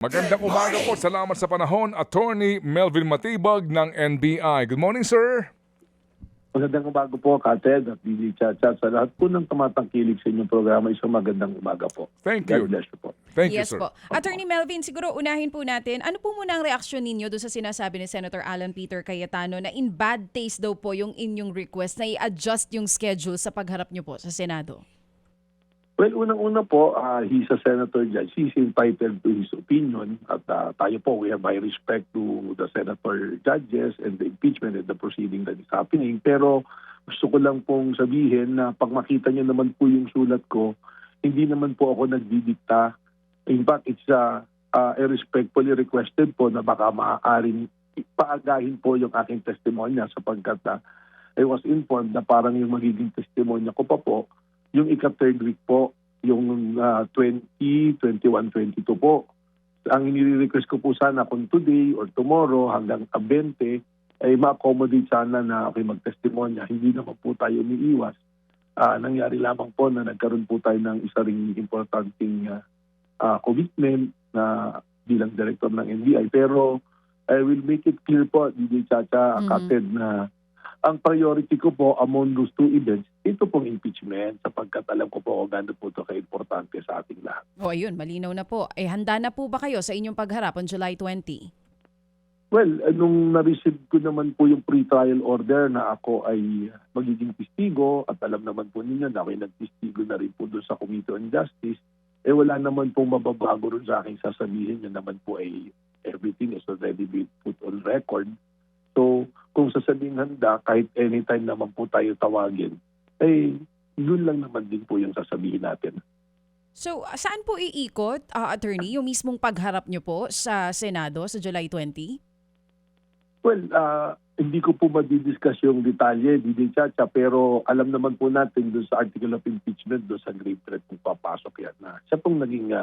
Magandang umaga po. Salamat sa panahon. Attorney Melvin Matibag ng NBI. Good morning, sir. Magandang umaga po, Kated at DJ Chacha. Sa lahat po ng tumatangkilik sa inyong programa, isang magandang umaga po. Thank you. God bless you po. Thank you, Yes sir. po. Attorney Melvin, siguro unahin po natin, ano po muna ang reaksyon ninyo doon sa sinasabi ni Senator Alan Peter Cayetano na in bad taste daw po yung inyong request na i-adjust yung schedule sa pagharap nyo po sa Senado? Well, unang-una po, he's a senator judge. He's entitled to his opinion. At tayo po, we have high respect to the senator judges and the impeachment and the proceeding that is happening. Pero gusto ko lang pong sabihin na pag makita niyo naman po yung sulat ko, hindi naman po ako nagdidikta. In fact, it's respectfully requested po na baka maaaring paagahin po yung aking testimonya sapagkat I was informed na parang yung magiging testimonya ko pa po yung ika-third week po, yung 20, 21, 22 po. Ang inire-request ko po sana kung today or tomorrow hanggang 20 ay ma-accommodate sana na okay mag-testimonya. Hindi naman po tayo umiiwas. Nangyari lamang po na nagkaroon po tayo ng isa ring importanteng commitment na bilang director ng NBI. Pero I will make it clear po, DJ Chacha, Kated, na ang priority ko po among those two events, ito pong impeachment sapagkat alam ko po kung gaano po ito ka-importante sa ating lahat. O ayun, malinaw na po. Handa na po ba kayo sa inyong pagharap on July 20? Well, nung na-receive ko naman po yung pre-trial order na ako ay magiging testigo at alam naman po ninyo na ako'y nagtestigo na rin po doon sa Committee on Justice, wala naman pong mababago rin sa aking sasabihin. Yan naman po ay everything is already been put on record. So, kung sasabing handa, kahit anytime naman po tayo tawagin, yun lang naman din po yung sasabihin natin. So, saan po iikot, attorney, yung mismong pagharap nyo po sa Senado sa July 20? Well, hindi ko po madidiscuss yung detalye, DJ Chacha, pero alam naman po natin doon sa article of impeachment, doon sa grave threat kung papasok yan na siya pong naging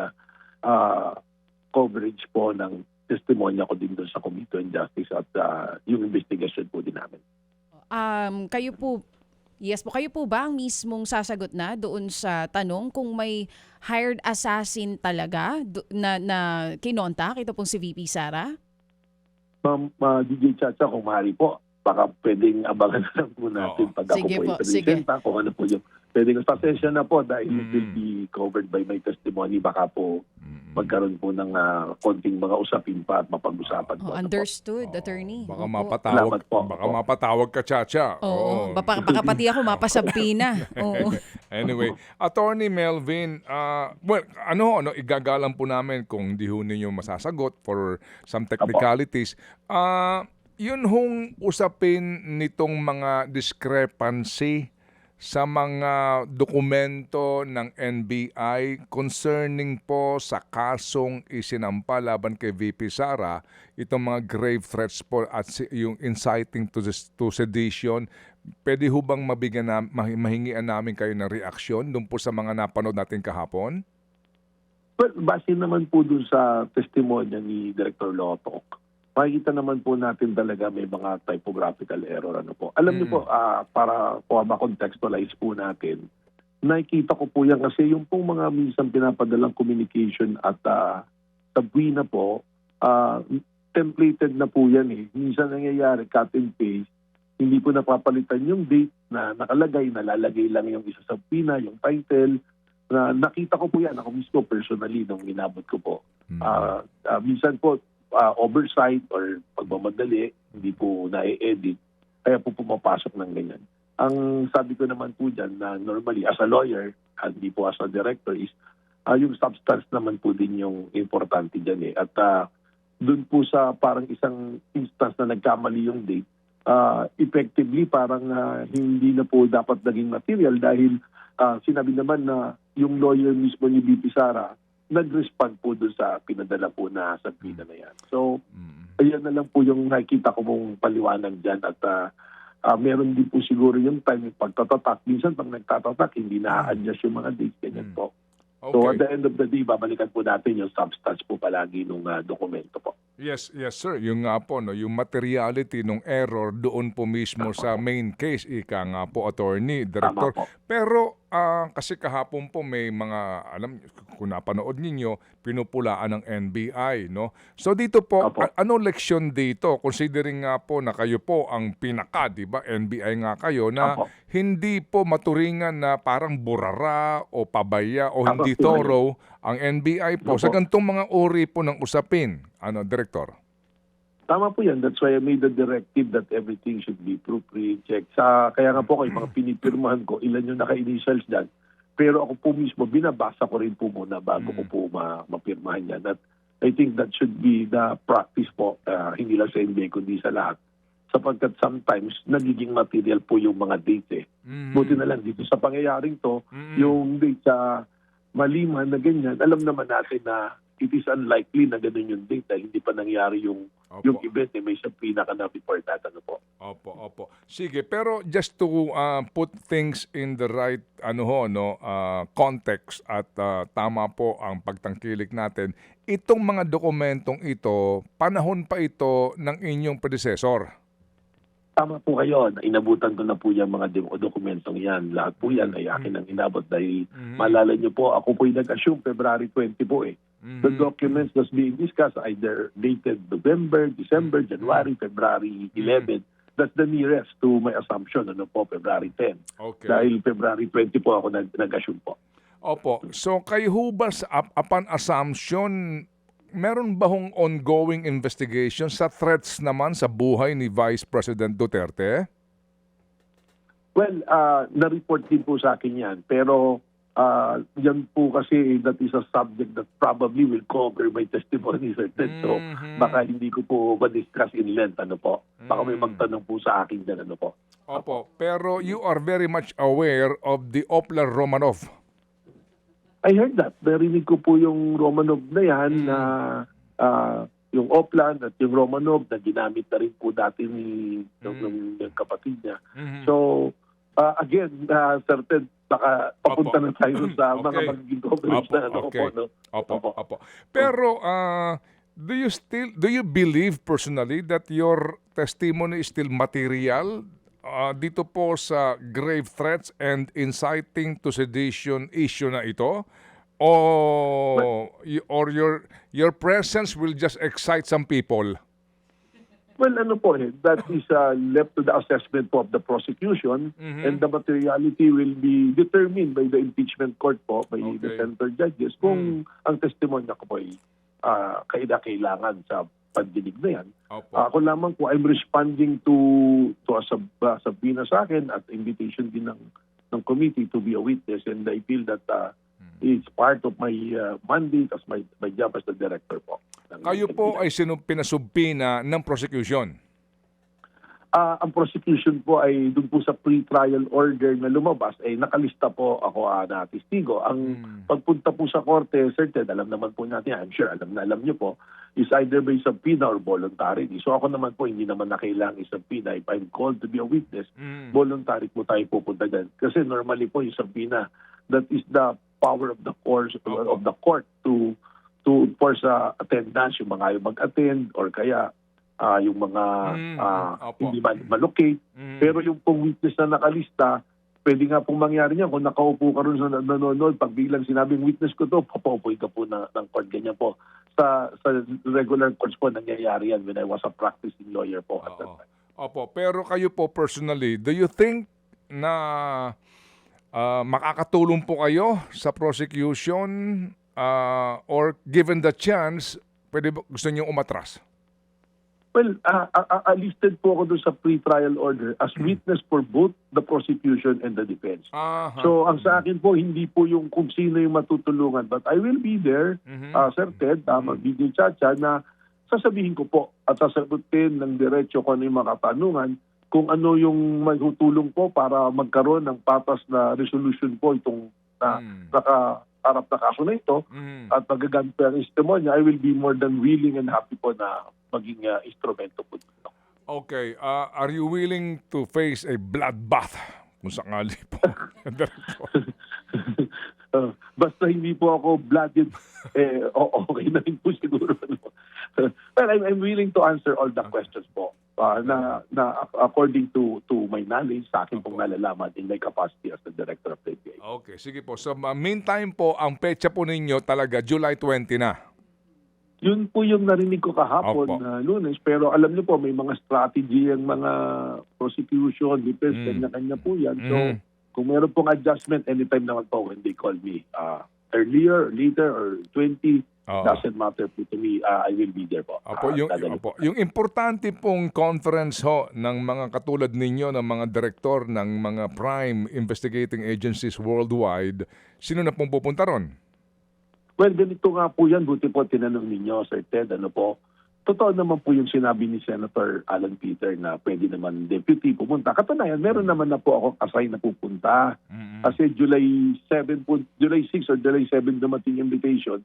coverage po ng testimonya ko din doon sa Committee on Justice at yung investigation po din namin. Kayo po ba ang mismong sasagot na doon sa tanong kung may hired assassin talaga na kinontak? Ito pong si VP Sara? Ma'am, DJ Chacha, kung maaari po, baka pwedeng abangan na lang po natin pag ako Sige po po, i-presenta kung ano po yung pwedeng pasensya na po dahil it will be covered by my testimony. Baka po magkaroon po ng konting mga usapin pa at mapag-usapan po. Understood, attorney. Baka Opo. mapatawag ka, Chacha. Oo. Baka pati ako mapasabi na. Oo. Anyway, Attorney Melvin, igagalang po namin kung hindi ho ninyo masasagot for some technicalities. Yun hong usapin nitong mga discrepancy sa mga dokumento ng NBI concerning po sa kasong isinampa laban kay VP Sara, itong mga grave threats po at yung inciting to sedition. Pwede ho bang mahingian namin kayo ng reaksyon doon po sa mga napanood natin kahapon? Well, base naman po dun sa testimonya ni Director Lotok, makikita naman po natin talaga may mga typographical error. Alam niyo po, para po ma-contextualize po natin, nakikita ko po yan kasi yung pong mga minsan pinapadalang communication at sa buwina po, templated na po yan eh. Minsan nangyayari, cut and paste, hindi po napapalitan yung date na nakalagay, nalalagay lang yung isa sa buwina, yung title, na nakita ko po yan, ako mismo personally nung inabot ko po. Minsan po, oversight or pagmamadali, hindi po na-edit, kaya po pumapasok ng ganyan. Ang sabi ko naman po dyan na normally as a lawyer, hindi po as a director, is yung substance naman po din yung importante dyan eh. At dun po sa parang isang instance na nagkamali yung date, effectively parang hindi na po dapat naging material dahil sinabi naman na yung lawyer mismo ni BP Sara nag-respond po doon sa pinadala po na sabihin na yan. So, ayan na lang po yung nakikita ko mong paliwanag dyan at meron din po siguro yung time yung pagtatatak. Minsan pag nagtatatak, hindi na-adjust yung mga dates, ganyan po. Okay. So, at the end of the day, babalikan po natin yung substance po palagi ng dokumento po. Yes, sir. Yung nga po, yung materiality ng error doon po mismo sa main case, ika nga po, Attorney, Director. Tama po. Pero kasi kahapon po may mga, alam, kung napanood ninyo, pinupulaan ng NBI, no? So dito po, Opo. anong leksyon dito? Considering nga po na kayo po ang pinaka, di ba? NBI nga kayo, na Opo. hindi po maturingan na parang burara o pabaya o Tama hindi po kayo. thorough ang NBI po sa Opo. gantong mga uri po ng usapin, Director. Tama po yan. That's why I made the directive that everything should be proofread, checked. Kaya nga po kayo, mga pinipirmahan ko, ilan yung naka-initials dyan. Pero ako po mismo, binabasa ko rin po muna bago ko po mapirmahan yan. At I think that should be the practice po, hindi lang sa NBA, kundi sa lahat. Sapagkat sometimes, nagiging material po yung mga dates eh. Buti na lang dito sa pangyayaring to, yung date sa maliman na ganyan, alam naman natin na it is unlikely na ganun yung date dahil hindi pa nangyari yung event eh, may subpoena ka na before that. Ano po? Opo. Sige, pero just to put things in the right context at tama po ang pagtangkilik natin, itong mga dokumentong ito, panahon pa ito ng inyong predecessor. Tama po kayo. Inabutan ko na po yung mga dokumentong yan. Lahat po yan ay akin ang inabot dahil maalala niyo po, ako po yung nag-assume February 20 po eh. The documents that's being discussed either dated November, December, January, February 11. That's the nearest to my assumption. Ano po, February 10. Okay. Dahil February 20 po ako nag-assume po. Opo. So kayo ho ba upon assumption, meron ba hong ongoing investigation sa threats naman sa buhay ni Vice President Duterte? Well, na-report din po sa akin yan. Pero yan po kasi that is a subject that probably will cover my testimony, sir. So baka hindi ko po ma-discuss in length. Ano po? Baka may magtanong po sa akin dyan. Ano po? Opo. Pero you are very much aware of the Opler-Romanov. I heard that. Narinig ko po yung Romanov na yan na yung Oplan at yung Romanov na ginamit na rin po dati ng kapatid niya. So, again, certain baka papunta na tayo sa mga magiging coverage na ano po. No? Opo. Pero, do you believe personally that your testimony is still material dito po sa grave threats and inciting to sedition issue na ito? Or your presence will just excite some people? Well, ano po that is left to the assessment po of the prosecution and the materiality will be determined by the impeachment court po, by the center judges kung ang testimonya ko po ay kailangan sa pagdinig na yan. Ako lamang po, I'm responding to a subpoena sa akin at invitation din ng committee to be a witness and I feel that it's part of my mandate as my job as the director po. Kayo po ay pinasubpina ng prosecution? Ang prosecution po ay doon po sa pre-trial order na lumabas ay nakalista po ako na testigo. Ang pagpunta po sa korte, certain, alam naman po natin, I'm sure alam niyo po, is either by subpoena or voluntary. So ako naman po, hindi naman na kailangan subpoena. If I'm called to be a witness, voluntary po tayo pupunta dyan. Kasi normally po yung subpoena, that is the power of the court to force attendance, yung mga mag-attend or kaya yung mga hindi malocate. Pero yung pong witness na nakalista, pwede nga pong mangyari niya kung nakaupo ka rin sa nanonood, pag biglang sinabing witness ko to, papaupoy ka po ng court. Ganyan po. Sa regular courts po, nangyayari yan when I was a practicing lawyer po at that time. Opo, pero kayo po personally, do you think na makakatulong po kayo sa prosecution or given the chance, gusto niyo umatras? Well, listed po ako doon sa pre-trial order as witness for both the prosecution and the defense. So, ang sa akin po, hindi po yung kung sino yung matutulungan. But I will be there, Sir Ted, mag-video chat na sasabihin ko po at sasagutin ng diretso kung ano yung mga katanungan, kung ano yung magtutulong po para magkaroon ng patas na resolution po itong nakaharap na kaso na ito at magagamit po ang testimonya, I will be more than willing and happy po na maging instrumento po dito. Okay. Are you willing to face a bloodbath kung sakali po? Basta hindi po ako blooded, okay na rin po siguro. Well, I'm willing to answer all the questions po. na according to my knowledge, sa akin pong nalalaman in my capacity as the Director of the NBI. Okay, sige po. So meantime po, ang petsa po ninyo talaga July 20 na. Yun po yung narinig ko kahapon Opo. na Lunes. Pero alam niyo po, may mga strategy ang mga prosecution, defense, kanya-kanya po yan. So, kung meron pong adjustment, anytime naman po when they call me, earlier, later, or 20, doesn't matter po to me. I will be there po. Yung importante pong conference ho ng mga katulad ninyo, ng mga direktor ng mga prime investigating agencies worldwide, sino na pong pupunta ron? Well, ganito nga po yan. Buti po tinanong ninyo, Sir Ted, ano po. Totoo naman po yung sinabi ni Senator Alan Peter na pwede naman deputy pumunta. Katunayan, meron naman na po ako assign na pupunta. Kasi July 6 or July 7 dumating invitation.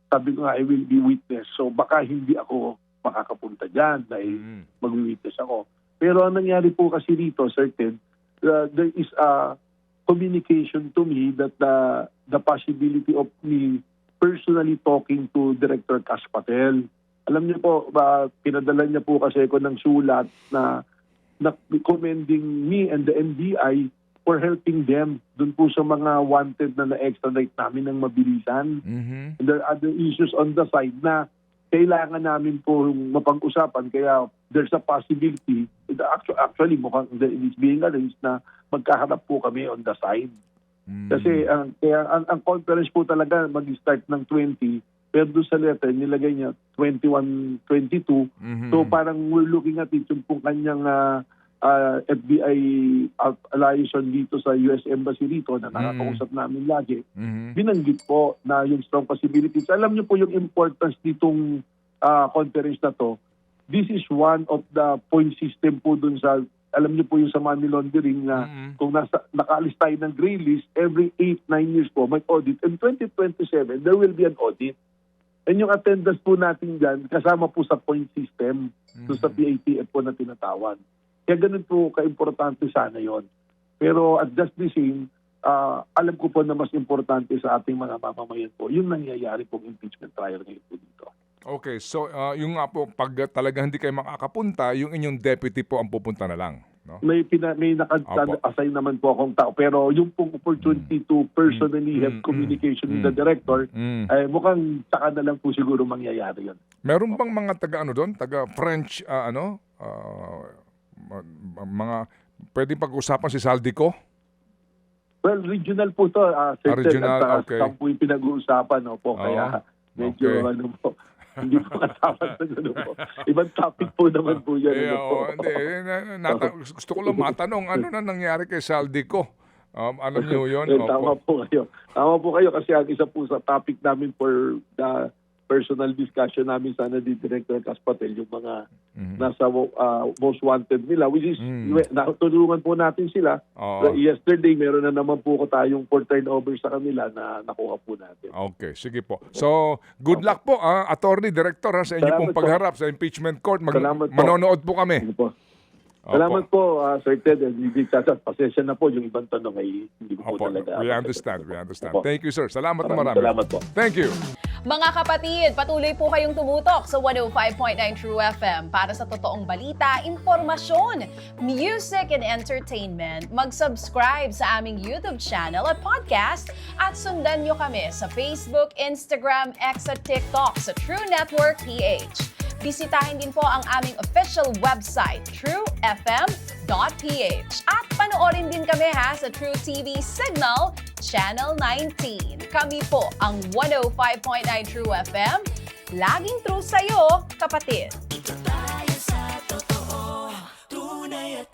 Sabi ko nga, I will be witness. So baka hindi ako makakapunta dyan dahil mag-witness ako. Pero ang nangyari po kasi dito, Sir Ted, there is a communication to me that the possibility of me personally talking to Director Kash Patel. Alam niyo po, pinadala niya po kasi ako ng sulat na commending me and the NBI for helping them dun po sa mga wanted na na-extradite namin ng mabilisan. And there are other issues on the side na kailangan namin po mapag-usapan. Kaya there's a possibility, actually mukhang it's being arranged na magkaharap po kami on the side. Kasi ang conference po talaga mag-start ng 20, pero doon sa letter nilagay niya 21, 22. So parang we're looking at it yung pong kanyang FBI liaison dito sa US Embassy rito na nakakausap namin lagi. Binanggit po na yung strong possibilities. Alam niyo po yung importance ditong conference na to. This is one of the point system po dun sa, alam niyo po yung sa money laundering na kung nakaalis tayo ng gray list, every 8-9 years po may audit. In 2027, there will be an audit. And yung attendance po natin dyan, kasama po sa point system, so sa PATF po na tinatawan. Kaya ganun po ka-importante sana yon. Pero at just the same, alam ko po na mas importante sa ating mga mamamayan po, yung nangyayari pong impeachment trial ngayon po dito. Okay, so yung nga po, pag talaga hindi kayo makakapunta, yung inyong deputy po ang pupunta na lang. No? May naka-assign naman po akong tao. Pero yung pong opportunity to personally have communication with the director, ay mukhang saka na lang po siguro mangyayari yun. Meron bang mga taga French, mga pwede pag-usapan si Saldico? Well, regional po to. Regional, okay. Saan po yung pinag-uusapan. Po, kaya medyo po. Hindi po kasama sa gano'n po. Ibang topic po naman po yan. Gusto ko lang matanong, ano na nangyari kay Saldico? Alam niyo yun? Tama po kayo. Tama po kayo kasi ang isa po sa topic namin for the personal discussion namin sana di Director Kash Patel, yung mga nasa most wanted nila, which is natulungan po natin sila. Yesterday, meron na naman po ko tayong for turnover sa kanila na nakuha po natin. Okay, sige po. So, good luck po, Attorney Director, sa inyo pong pagharap sa impeachment court. Manonood po kami. Salamat po, Sir Ted. Pasensya na po yung ibang tanong ay hindi ko po talaga. We understand. Thank you, sir. Salamat na marami. Salamat po. Thank you. Mga kapatid, patuloy po kayong tumutok sa 105.9 True FM para sa totoong balita, impormasyon, music, and entertainment. Mag-subscribe sa aming YouTube channel at podcast at sundan nyo kami sa Facebook, Instagram, X at TikTok sa True Network PH. Bisitahin din po ang aming official website, truefm.ph. At panoorin din kami sa True TV Signal, Channel 19. Kami po ang 105.9 True FM. Laging true sa'yo, kapatid. Ito tayo sa totoo, tunay at